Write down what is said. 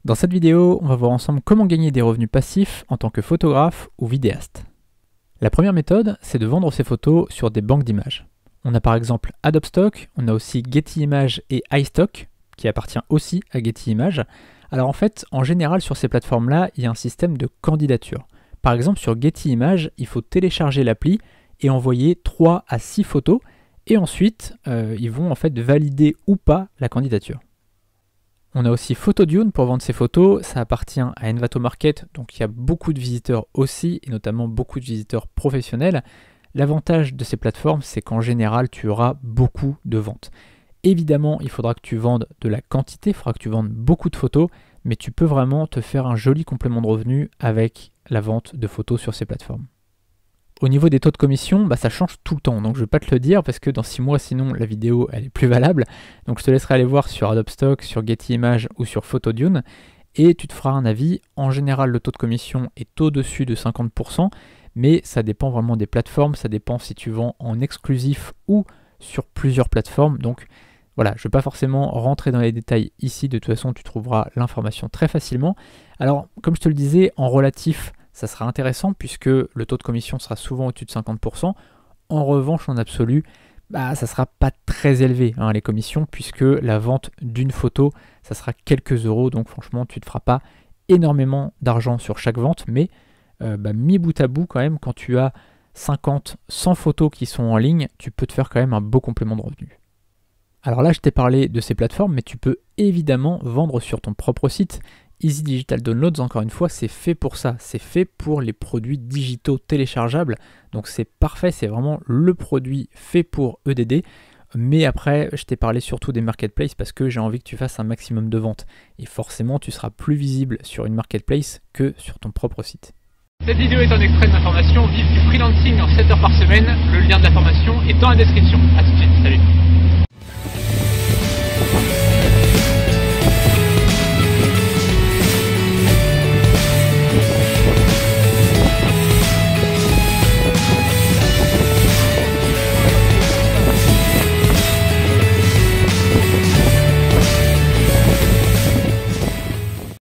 Dans cette vidéo, on va voir ensemble comment gagner des revenus passifs en tant que photographe ou vidéaste. La première méthode, c'est de vendre ses photos sur des banques d'images. On a par exemple Adobe Stock, on a aussi Getty Images et iStock, qui appartient aussi à Getty Images. Alors en fait, en général sur ces plateformes-là, il y a un système de candidature. Par exemple sur Getty Images, il faut télécharger l'appli et envoyer 3 à 6 photos, et ensuite, ils vont en fait valider ou pas la candidature. On a aussi Photodune pour vendre ses photos, ça appartient à Envato Market, donc il y a beaucoup de visiteurs aussi, et notamment beaucoup de visiteurs professionnels. L'avantage de ces plateformes, c'est qu'en général, tu auras beaucoup de ventes. Évidemment, il faudra que tu vendes de la quantité, il faudra que tu vendes beaucoup de photos, mais tu peux vraiment te faire un joli complément de revenus avec la vente de photos sur ces plateformes. Au niveau des taux de commission, ça change tout le temps, donc je ne vais pas te le dire parce que dans 6 mois, sinon la vidéo elle est plus valable. Donc je te laisserai aller voir sur Adobe Stock, sur Getty Images ou sur Photodune et tu te feras un avis. En général, le taux de commission est au-dessus de 50%, mais ça dépend vraiment des plateformes, ça dépend si tu vends en exclusif ou sur plusieurs plateformes. Donc voilà, je ne vais pas forcément rentrer dans les détails ici, de toute façon tu trouveras l'information très facilement. Alors comme je te le disais, en relatif, ça sera intéressant puisque le taux de commission sera souvent au-dessus de 50%. En revanche, en absolu, ça ne sera pas très élevé, les commissions, puisque la vente d'une photo, ça sera quelques euros. Donc franchement, tu ne te feras pas énormément d'argent sur chaque vente, mais mis bout à bout quand même, quand tu as 50, 100 photos qui sont en ligne, tu peux te faire quand même un beau complément de revenus. Alors là, je t'ai parlé de ces plateformes, mais tu peux évidemment vendre sur ton propre site. Easy Digital Downloads, encore une fois, c'est fait pour ça. C'est fait pour les produits digitaux téléchargeables. Donc c'est parfait, c'est vraiment le produit fait pour EDD. Mais après, je t'ai parlé surtout des marketplaces parce que j'ai envie que tu fasses un maximum de ventes. Et forcément, tu seras plus visible sur une marketplace que sur ton propre site. Cette vidéo est un extrait de ma formation Vive du freelancing en 7 heures par semaine. Le lien de la formation est dans la description. A tout de suite, salut.